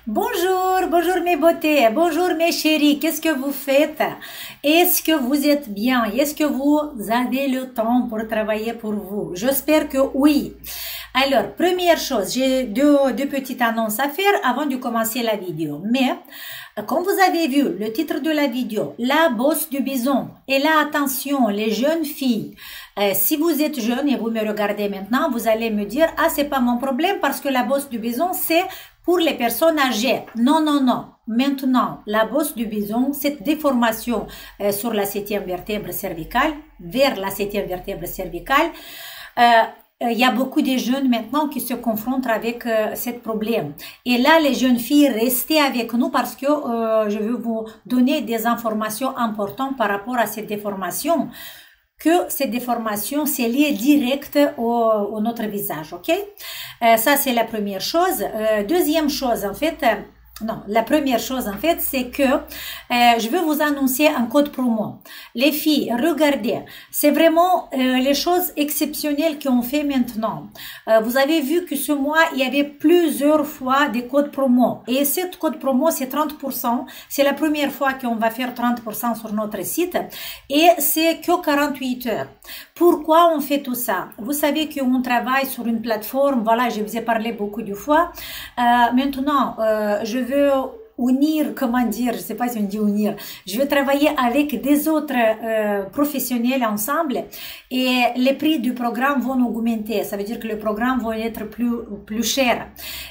Bonjour, bonjour mes beautés, bonjour mes chéris, qu'est-ce que vous faites? Est-ce que vous êtes bien? Est-ce que vous avez le temps pour travailler pour vous? J'espère que oui. Alors, première chose, j'ai deux petites annonces à faire avant de commencer la vidéo. Mais, comme vous avez vu, le titre de la vidéo, la bosse du bison. Et là, attention, les jeunes filles, si vous êtes jeune et vous me regardez maintenant, vous allez me dire, ah, c'est pas mon problème parce que la bosse du bison, c'est pour les personnes âgées. Non, non, non. Maintenant, la bosse du bison, cette déformation sur la septième vertèbre cervicale, vers la septième vertèbre cervicale, il y a beaucoup de jeunes maintenant qui se confrontent avec ce problème. Et là, les jeunes filles, restez avec nous parce que je vais vous donner des informations importantes par rapport à cette déformation. Que cette déformation, c'est lié direct au notre visage, ok? Ça, c'est la première chose. Deuxième chose, en fait, non, la première chose, en fait, c'est que je vais vous annoncer un code promo. Les filles, regardez, c'est vraiment les choses exceptionnelles qu'on fait maintenant. Vous avez vu que ce mois, il y avait plusieurs fois des codes promo. Et cette code promo, c'est 30%. C'est la première fois qu'on va faire 30% sur notre site. Et c'est que 48 heures. Pourquoi on fait tout ça? Vous savez qu'on travaille sur une plateforme, voilà, je vous ai parlé beaucoup de fois. Maintenant, je veux unir, comment dire, je sais pas si on dit unir, je veux travailler avec des autres professionnels ensemble et les prix du programme vont augmenter, ça veut dire que le programme va être plus cher.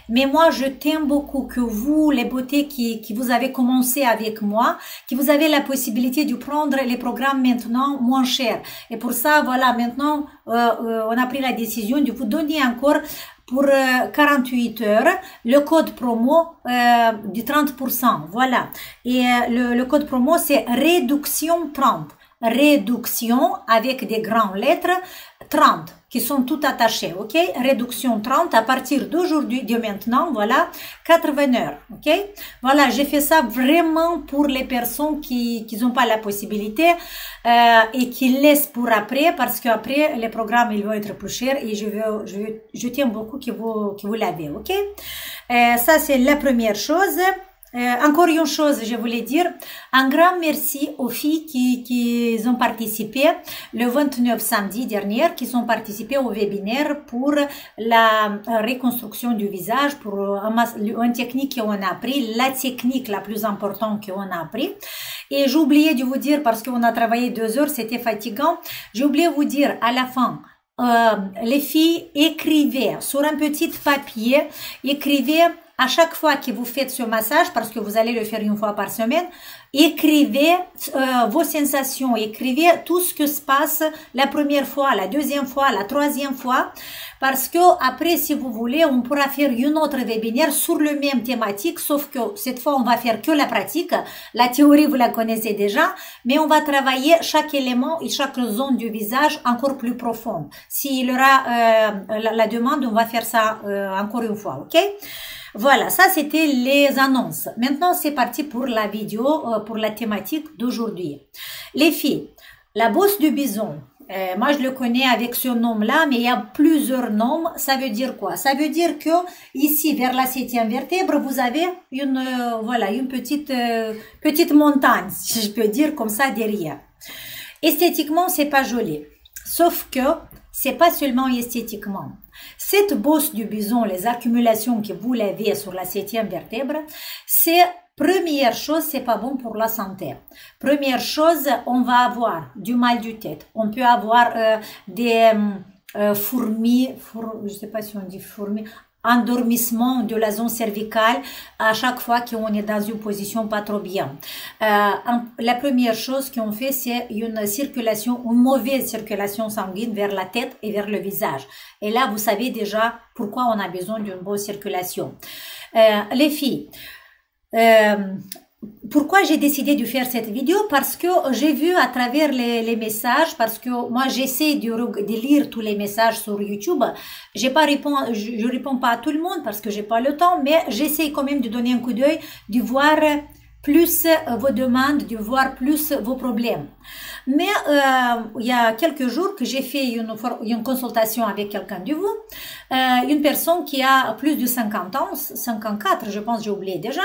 Mais moi, je t'aime beaucoup que vous, les beautés qui vous avez commencé avec moi, que vous avez la possibilité de prendre les programmes maintenant moins chers. Et pour ça, voilà, maintenant, on a pris la décision de vous donner encore pour 48 heures, le code promo du 30%, voilà. Et le code promo, c'est réduction 30. Réduction avec des grandes lettres 30 qui sont toutes attachées, ok? Réduction 30 à partir d'aujourd'hui, de maintenant, voilà, 80 heures, ok? Voilà, j'ai fait ça vraiment pour les personnes qui n'ont pas la possibilité et qui laissent pour après, parce qu'après, les programmes, ils vont être plus chers et je tiens beaucoup que vous l'avez, ok? Ça, c'est la première chose. Encore une chose, je voulais dire, un grand merci aux filles qui ont participé le 29 samedi dernier, qui ont participé au webinaire pour la reconstruction du visage, pour une technique qu'on a appris, la technique la plus importante qu'on a appris. Et j'ai oublié de vous dire, parce qu'on a travaillé 2 heures, c'était fatigant, j'ai oublié de vous dire à la fin, les filles écrivaient sur un petit papier, écrivaient à chaque fois que vous faites ce massage, parce que vous allez le faire une fois par semaine, écrivez vos sensations, écrivez tout ce que se passe la première fois, la deuxième fois, la troisième fois, parce que après, si vous voulez, on pourra faire une autre webinaire sur le même thématique, sauf que cette fois, on va faire que la pratique. La théorie, vous la connaissez déjà, mais on va travailler chaque élément et chaque zone du visage encore plus profonde. S'il y aura la demande, on va faire ça encore une fois, ok? Voilà, ça c'était les annonces. Maintenant, c'est parti pour la vidéo, pour la thématique d'aujourd'hui. Les filles, la bosse du bison, moi je le connais avec ce nom-là, mais il y a plusieurs noms. Ça veut dire quoi? Ça veut dire que ici, vers la septième vertèbre, vous avez voilà, une petite montagne, si je peux dire comme ça, derrière. Esthétiquement, c'est pas joli. Sauf que c'est pas seulement esthétiquement. Cette bosse du bison, les accumulations que vous l'avez sur la septième vertèbre, c'est première chose, c'est pas bon pour la santé. Première chose, on va avoir du mal du tête. On peut avoir des fourmis, je sais pas si on dit fourmis, endormissement de la zone cervicale à chaque fois qu'on est dans une position pas trop bien. La première chose qu'on fait, c'est une mauvaise circulation sanguine vers la tête et vers le visage. Et là, vous savez déjà pourquoi on a besoin d'une bonne circulation. Les filles, pourquoi j'ai décidé de faire cette vidéo? Parce que j'ai vu à travers les messages, parce que moi j'essaie de lire tous les messages sur YouTube. Je réponds pas à tout le monde parce que j'ai pas le temps, mais j'essaie quand même de donner un coup d'œil, de voir plus vos demandes, de voir plus vos problèmes. Mais il y a quelques jours que j'ai fait une consultation avec quelqu'un de vous, une personne qui a plus de 50 ans, 54 je pense, j'ai oublié déjà.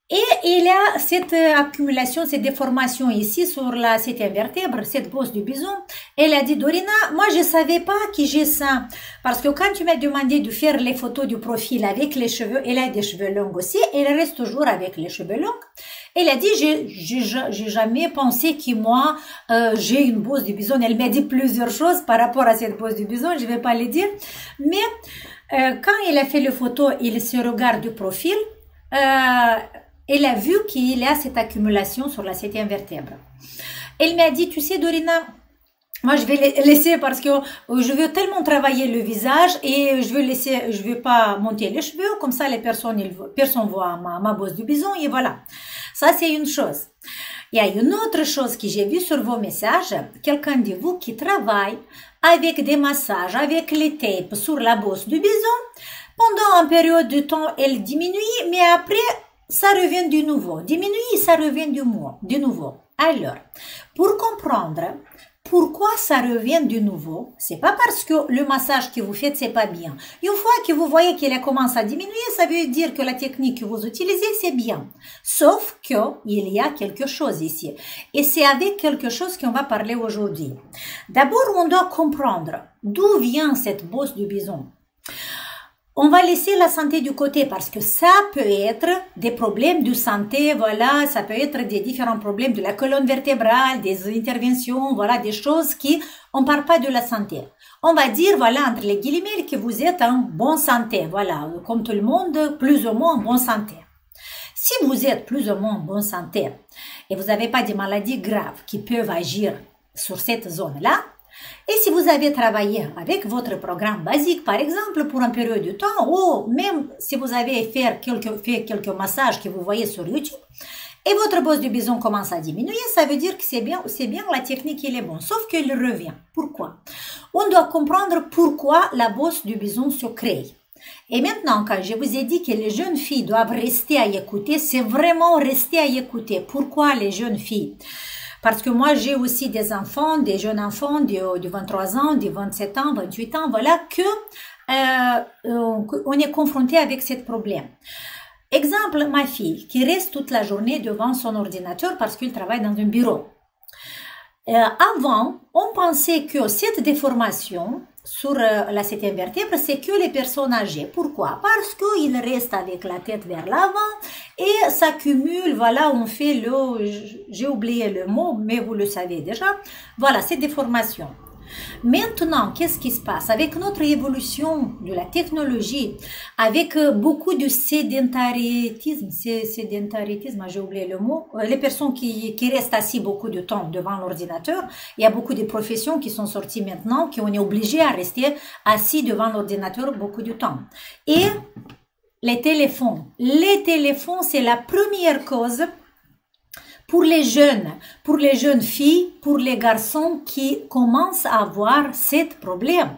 Et il y a cette accumulation, cette déformation ici sur la 7e vertèbre, cette bosse du bison. Elle a dit, Dorina, moi je savais pas que j'ai ça. Parce que quand tu m'as demandé de faire les photos du profil avec les cheveux, elle a des cheveux longs aussi, elle reste toujours avec les cheveux longs. Elle a dit, j'ai jamais pensé que moi, j'ai une bosse du bison. Elle m'a dit plusieurs choses par rapport à cette bosse du bison, je vais pas les dire. Mais quand elle a fait les photos, il se regarde du profil, elle a vu qu'il y a cette accumulation sur la 7e vertèbre. Elle m'a dit, tu sais Dorina, moi je vais laisser parce que je veux tellement travailler le visage et je veux pas monter les cheveux, comme ça les personne voit ma bosse du bison et voilà. Ça c'est une chose. Il y a une autre chose que j'ai vue sur vos messages, quelqu'un de vous qui travaille avec des massages, avec les tapes sur la bosse du bison, pendant une période de temps elle diminue, mais après ça revient de nouveau, diminue, ça revient de nouveau. Alors, pour comprendre pourquoi ça revient de nouveau, c'est pas parce que le massage que vous faites c'est pas bien. Une fois que vous voyez qu'il commence à diminuer, ça veut dire que la technique que vous utilisez c'est bien. Sauf que il y a quelque chose ici. Et c'est avec quelque chose qu'on va parler aujourd'hui. D'abord, on doit comprendre d'où vient cette bosse du bison. On va laisser la santé du côté parce que ça peut être des problèmes de santé, voilà, ça peut être des différents problèmes de la colonne vertébrale, des interventions, voilà, des choses qui, on parle pas de la santé. On va dire, voilà, entre les guillemets, que vous êtes en bonne santé, voilà, comme tout le monde, plus ou moins en bonne santé. Si vous êtes plus ou moins en bonne santé et vous n'avez pas de maladies graves qui peuvent agir sur cette zone-là, et si vous avez travaillé avec votre programme basique, par exemple, pour une période de temps, ou même si vous avez fait quelques massages que vous voyez sur YouTube, et votre bosse du bison commence à diminuer, ça veut dire que c'est bien, la technique il est bon, sauf qu'il revient. Pourquoi? On doit comprendre pourquoi la bosse du bison se crée. Et maintenant, quand je vous ai dit que les jeunes filles doivent rester à écouter, c'est vraiment rester à écouter. Pourquoi les jeunes filles? Parce que moi, j'ai aussi des enfants, des jeunes enfants de 23 ans, de 27 ans, 28 ans, voilà, on est confronté avec ce problème. Exemple, ma fille qui reste toute la journée devant son ordinateur parce qu'il travaille dans un bureau. Avant, on pensait que cette déformation sur la 7e vertèbre, c'est que les personnes âgées. Pourquoi? Parce qu'ils restent avec la tête vers l'avant et s'accumulent, voilà, on fait j'ai oublié le mot, mais vous le savez déjà, voilà, c'est déformation. Maintenant, qu'est-ce qui se passe? Avec notre évolution de la technologie, avec beaucoup de sédentarisme, j'ai oublié le mot, les personnes qui restent assis beaucoup de temps devant l'ordinateur, il y a beaucoup de professions qui sont sorties maintenant, qui on est obligé à rester assis devant l'ordinateur beaucoup de temps. Et les téléphones, c'est la première cause pour les jeunes filles, pour les garçons qui commencent à avoir ce problème.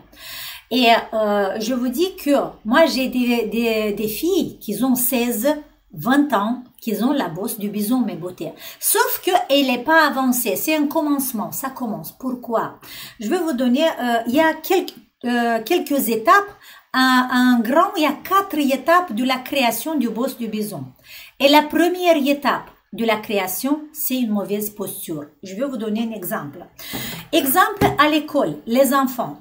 Et je vous dis que moi j'ai des filles qui ont 16, 20 ans, qui ont la bosse du bison mais beauté. Sauf que elle n'est pas avancée, c'est un commencement, ça commence. Pourquoi? Je vais vous donner, il y a quelques étapes. Il y a 4 étapes de la création du bosse du bison. Et la première étape de la création, c'est une mauvaise posture. Je vais vous donner un exemple. Exemple à l'école, les enfants,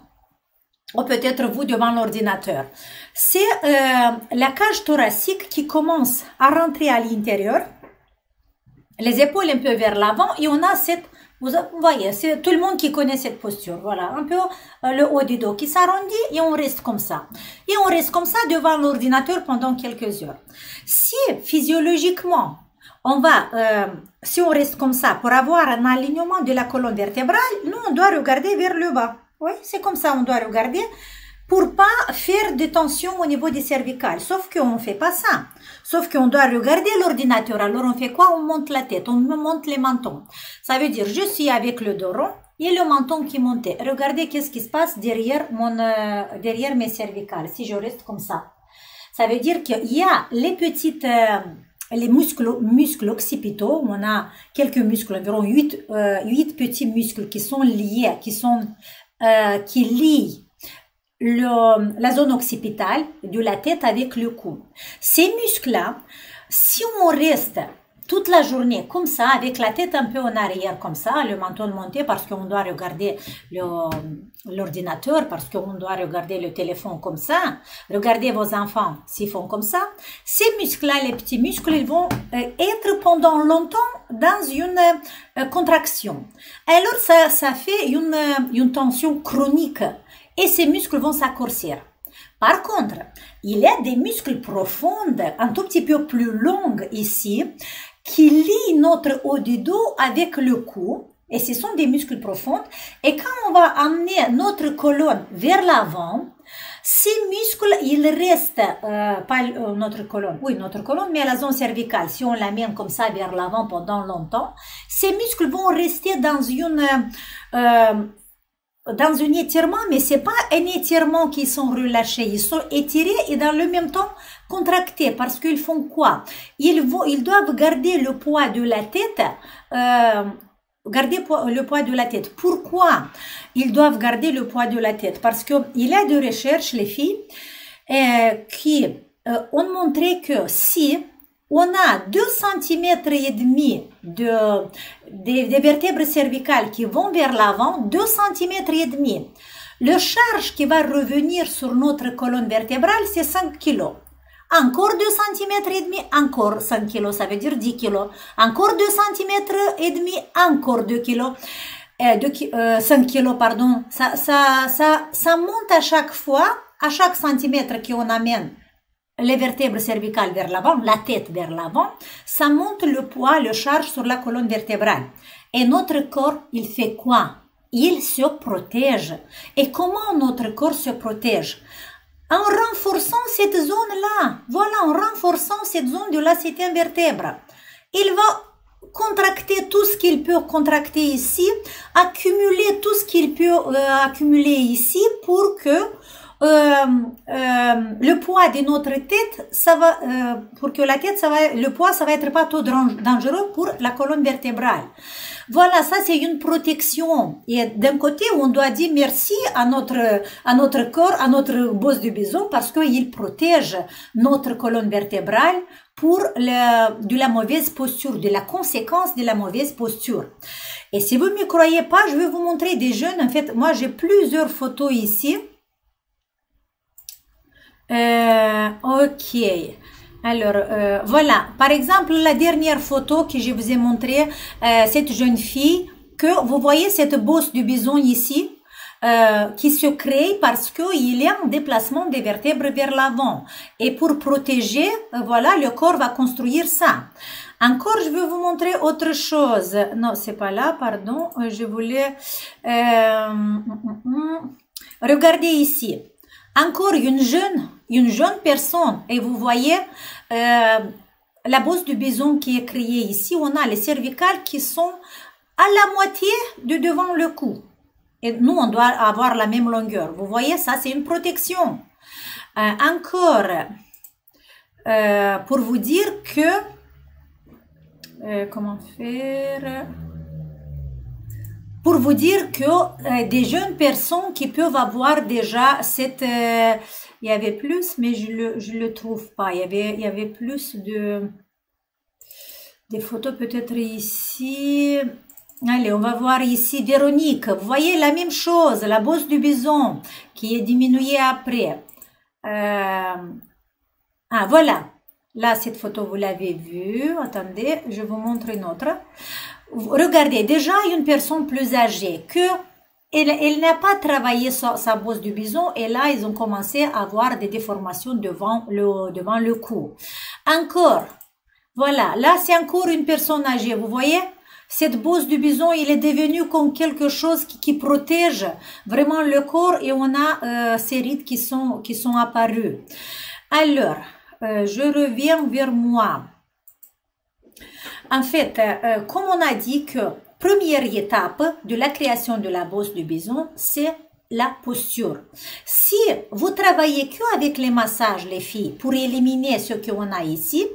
ou peut-être vous devant l'ordinateur. C'est la cage thoracique qui commence à rentrer à l'intérieur, les épaules un peu vers l'avant, et on a cette, vous voyez, c'est tout le monde qui connaît cette posture. Voilà, un peu le haut du dos qui s'arrondit et on reste comme ça. Et on reste comme ça devant l'ordinateur pendant quelques heures. Si physiologiquement, si on reste comme ça, pour avoir un alignement de la colonne vertébrale, nous, on doit regarder vers le bas. Oui, c'est comme ça, on doit regarder pour pas faire de tension au niveau des cervicales. Sauf qu'on ne fait pas ça. Sauf qu'on doit regarder l'ordinateur. Alors, on fait quoi? On monte la tête, on monte les mentons. Ça veut dire, je suis avec le dos rond et le menton qui monte. Regardez qu'est-ce qui se passe derrière mes cervicales, si je reste comme ça. Ça veut dire qu'il y a les petites les muscles occipitaux. On a quelques muscles, environ 8 petits muscles qui sont liés, qui lient la zone occipitale de la tête avec le cou. Ces muscles-là, si on reste toute la journée comme ça, avec la tête un peu en arrière comme ça, le menton monté parce qu'on doit regarder l'ordinateur, parce qu'on doit regarder le téléphone comme ça, regardez vos enfants s'ils font comme ça, ces muscles-là, les petits muscles, ils vont être pendant longtemps dans une contraction. Alors ça fait une tension chronique et ces muscles vont s'accourcir. Par contre, il y a des muscles profonds, un tout petit peu plus longs ici, qui lient notre haut du dos avec le cou, et ce sont des muscles profonds, et quand on va amener notre colonne vers l'avant, ces muscles, ils restent, pas notre colonne, oui, notre colonne, mais à la zone cervicale, si on la met comme ça vers l'avant pendant longtemps, ces muscles vont rester dans un étirement, mais c'est pas un étirement qui sont relâchés, ils sont étirés et dans le même temps contractés, parce qu'ils font quoi? Ils doivent garder le poids de la tête, le poids de la tête. Pourquoi ils doivent garder le poids de la tête? Parce que il y a des recherches, les filles, qui ont montré que si on a 2,5 cm des vertèbres cervicales qui vont vers l'avant, 2,5 cm. Le charge qui va revenir sur notre colonne vertébrale, c'est 5 kg. Encore 2,5 cm, encore 5 kg, ça veut dire 10 kg. Encore 2,5 cm, encore 2 kg. 5 kg, pardon. Ça monte à chaque fois, à chaque centimètre qu'on amène les vertèbres cervicales vers l'avant, la tête vers l'avant, ça monte le poids, le charge sur la colonne vertébrale. Et notre corps, il fait quoi? Il se protège. Et comment notre corps se protège? En renforçant cette zone-là. Voilà, en renforçant cette zone de la 7e vertèbre. Il va contracter tout ce qu'il peut contracter ici, accumuler tout ce qu'il peut accumuler ici pour que le poids de notre tête, ça va, pour que la tête, le poids, ça va être pas trop dangereux pour la colonne vertébrale. Voilà, ça c'est une protection. Et d'un côté, on doit dire merci à notre corps, à notre bosse de bison, parce qu'il protège notre colonne vertébrale pour de la mauvaise posture, de la conséquence de la mauvaise posture. Et si vous ne me croyez pas, je vais vous montrer des jeunes. En fait, moi j'ai plusieurs photos ici. Ok. Alors, voilà. Par exemple, la dernière photo que je vous ai montrée, cette jeune fille, que vous voyez cette bosse du bison ici, qui se crée parce qu'il y a un déplacement des vertèbres vers l'avant. Et pour protéger, voilà, le corps va construire ça. Encore, je vais vous montrer autre chose. Non, c'est pas là, pardon. Je voulais... regardez ici. Encore une jeune personne, et vous voyez la bosse du bison qui est créée ici, on a les cervicales qui sont à la moitié de devant le cou. Et nous, on doit avoir la même longueur. Vous voyez, ça, c'est une protection. Encore, pour vous dire que... comment faire... Pour vous dire que des jeunes personnes qui peuvent avoir déjà cette... il y avait plus, mais je le trouve pas. Il y avait plus des photos peut-être ici. Allez, on va voir ici Véronique. Vous voyez la même chose, la bosse du bison qui est diminuée après. Ah, voilà. Là, cette photo, vous l'avez vue. Attendez, je vous montre une autre. Regardez, déjà une personne plus âgée elle n'a pas travaillé sa bosse du bison et là ils ont commencé à avoir des déformations devant le cou. Encore, voilà, là c'est encore une personne âgée, vous voyez, cette bosse du bison, il est devenu comme quelque chose qui protège vraiment le corps et on a ces rides qui sont apparues. Alors, je reviens vers moi. En fait, comme on a dit que première étape de la création de la bosse du bison, c'est la posture. Si vous travaillez qu'avec les massages, les filles, pour éliminer ce qu'on a ici,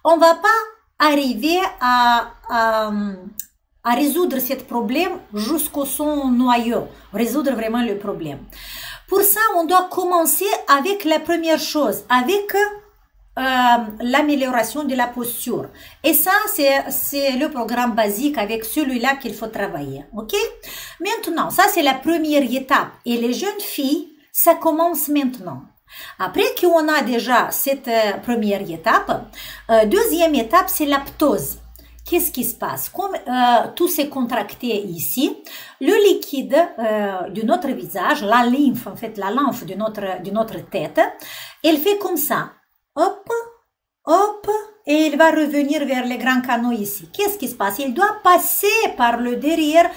on va pas arriver à résoudre ce problème jusqu'au son noyau, résoudre vraiment le problème. Pour ça, on doit commencer avec la première chose, avec l'amélioration de la posture. Et ça, c'est le programme basique avec celui-là qu'il faut travailler. Ok? Maintenant, ça, c'est la première étape. Et les jeunes filles, ça commence maintenant. Après qu'on a déjà cette première étape, deuxième étape, c'est l'aptose. Qu'est-ce qui se passe? Comme tout s'est contracté ici, le liquide de notre visage, la lymphe, en fait, la lymphe de notre tête, elle fait comme ça. Hop, hop, et il va revenir vers les grands canaux ici. Qu'est-ce qui se passe? Il doit passer par le derrière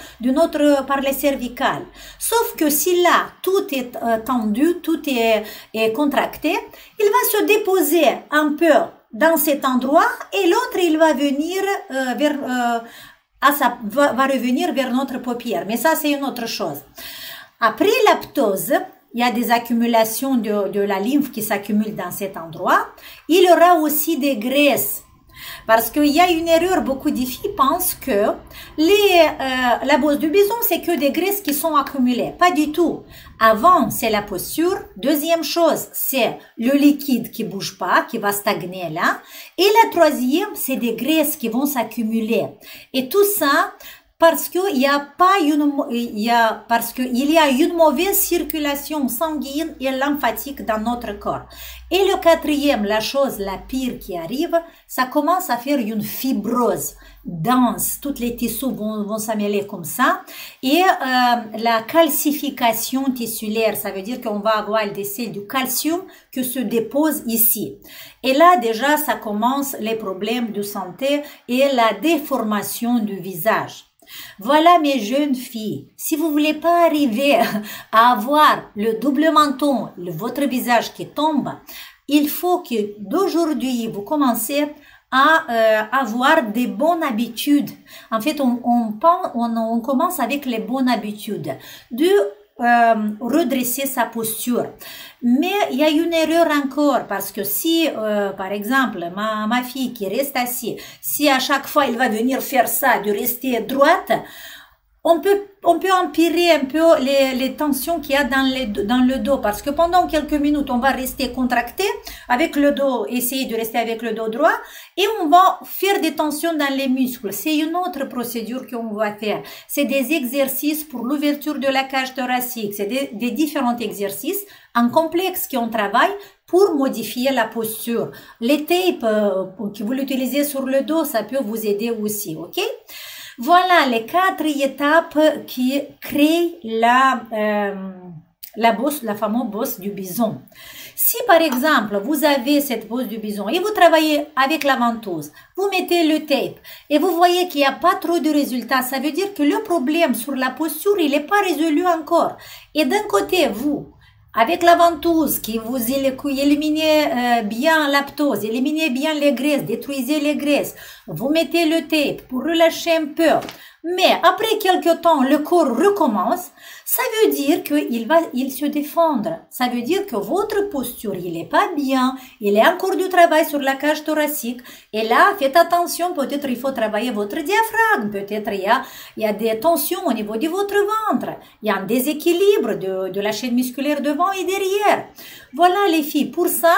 par les cervicales. Sauf que si là, tout est tendu, tout est contracté, il va se déposer un peu dans cet endroit et l'autre, il va venir va revenir vers notre paupière. Mais ça, c'est une autre chose. Après l'aptose, il y a des accumulations de la lymphe qui s'accumulent dans cet endroit. Il y aura aussi des graisses. Parce qu'il y a une erreur, beaucoup de filles pensent que la bosse du bison, c'est que des graisses qui sont accumulées. Pas du tout. Avant, c'est la posture. Deuxième chose, c'est le liquide qui bouge pas, qui va stagner là. Et la troisième, c'est des graisses qui vont s'accumuler. Et tout ça, parce qu'il y a une mauvaise circulation sanguine et lymphatique dans notre corps. Et le quatrième, la chose la pire qui arrive, ça commence à faire une fibrose dense. Tous les tissus vont s'amêler comme ça. Et la calcification tissulaire, ça veut dire qu'on va avoir des cellules du calcium qui se déposent ici. Et là, déjà, ça commence les problèmes de santé et la déformation du visage. Voilà mes jeunes filles, si vous voulez pas arriver à avoir le double menton, votre visage qui tombe, il faut que d'aujourd'hui vous commencez à avoir des bonnes habitudes. En fait, on commence avec les bonnes habitudes de redresser sa posture. Mais il y a une erreur encore parce que si, par exemple, ma fille qui reste assise, si à chaque fois elle va venir faire ça, de rester droite, on peut empirer un peu les tensions qu'il y a dans le dos parce que pendant quelques minutes, on va rester contracté avec le dos, essayer de rester avec le dos droit et on va faire des tensions dans les muscles. C'est une autre procédure qu'on va faire. C'est des exercices pour l'ouverture de la cage thoracique. C'est des différents exercices en complexe qu'on travaille pour modifier la posture. Les tapes que vous l'utilisez sur le dos, ça peut vous aider aussi, ok? Voilà les 4 étapes qui créent la fameuse bosse du bison. Si par exemple, vous avez cette bosse du bison et vous travaillez avec la ventouse, vous mettez le tape et vous voyez qu'il n'y a pas trop de résultats, ça veut dire que le problème sur la posture, il n'est pas résolu encore. Et d'un côté, vous, avec la ventouse qui vous éliminez bien l'aptose, éliminez bien les graisses, détruisez les graisses, vous mettez le tape pour relâcher un peu. Mais après quelque temps, le corps recommence. Ça veut dire qu'il se défendre. Ça veut dire que votre posture, il n'est pas bien. Il y a encore du travail sur la cage thoracique. Et là, faites attention. Peut-être il faut travailler votre diaphragme. Peut-être il y a des tensions au niveau de votre ventre. Il y a un déséquilibre de la chaîne musculaire devant et derrière. Voilà les filles. Pour ça,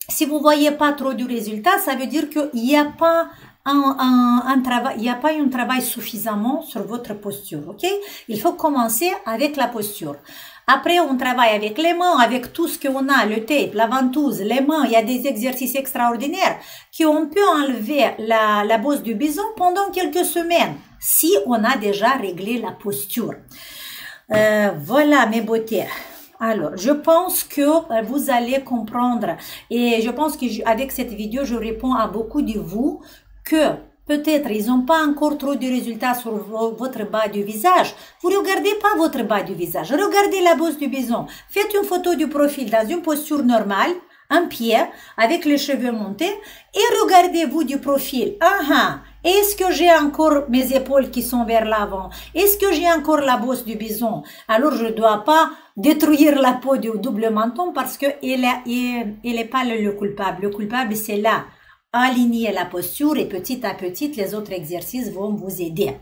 si vous voyez pas trop du résultat, ça veut dire qu'il n'y a pas un travail suffisamment sur votre posture, ok? Il faut commencer avec la posture. Après, on travaille avec les mains, avec tout ce qu'on a, le tape, la ventouse, les mains. Il y a des exercices extraordinaires qu'on peut enlever la bosse du bison pendant quelques semaines, si on a déjà réglé la posture. Voilà mes beautés. Alors, je pense que vous allez comprendre et je pense qu'avec cette vidéo, je réponds à beaucoup de vous que peut-être ils n'ont pas encore trop de résultats sur votre bas du visage. Vous ne regardez pas votre bas du visage. Regardez la bosse du bison. Faites une photo du profil dans une posture normale. un pied avec les cheveux montés et regardez-vous du profil. Est-ce que j'ai encore mes épaules qui sont vers l'avant? Est-ce que j'ai encore la bosse du bison? Alors, je ne dois pas détruire la peau du double menton parce que il est pas le coupable. Le coupable, c'est là. Aligner la posture et petit à petit, les autres exercices vont vous aider.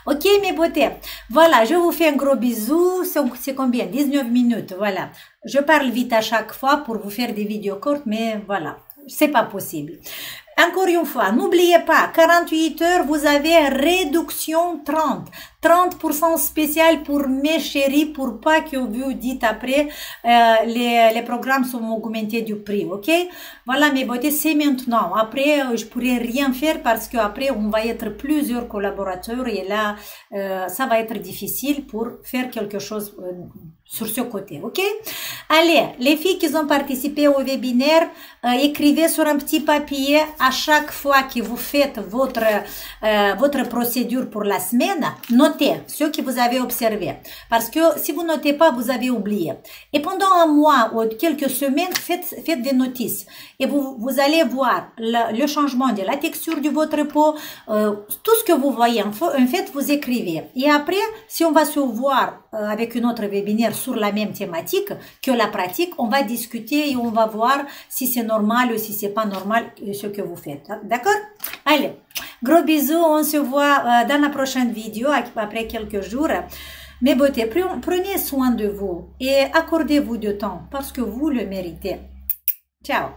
Ok, mes beautés. Voilà, je vous fais un gros bisou. C'est combien? 19 minutes, voilà. Je parle vite à chaque fois pour vous faire des vidéos courtes, mais voilà, c'est pas possible. Encore une fois, n'oubliez pas, 48 heures, vous avez réduction 30. 30% spécial pour mes chéris, pour pas que vous dites après, les programmes sont augmentés du prix, ok? Voilà, mes beautés, c'est maintenant. Après, je pourrais rien faire parce que après, on va être plusieurs collaborateurs et là, ça va être difficile pour faire quelque chose sur ce côté, ok? Allez, les filles qui ont participé au webinaire, écrivez sur un petit papier à chaque fois que vous faites votre procédure pour la semaine, notez ce que vous avez observé. Parce que si vous notez pas, vous avez oublié. Et pendant un mois ou quelques semaines, faites des notices. Et vous allez voir le changement de la texture de votre peau, tout ce que vous voyez. En fait, vous écrivez. Et après, si on va se voir avec une autre webinaire sur la même thématique que la pratique, on va discuter et on va voir si c'est normal ou si c'est pas normal ce que vous faites. D'accord? Allez, gros bisous, on se voit dans la prochaine vidéo après quelques jours. Mes beautés, prenez soin de vous et accordez-vous du temps parce que vous le méritez. Ciao!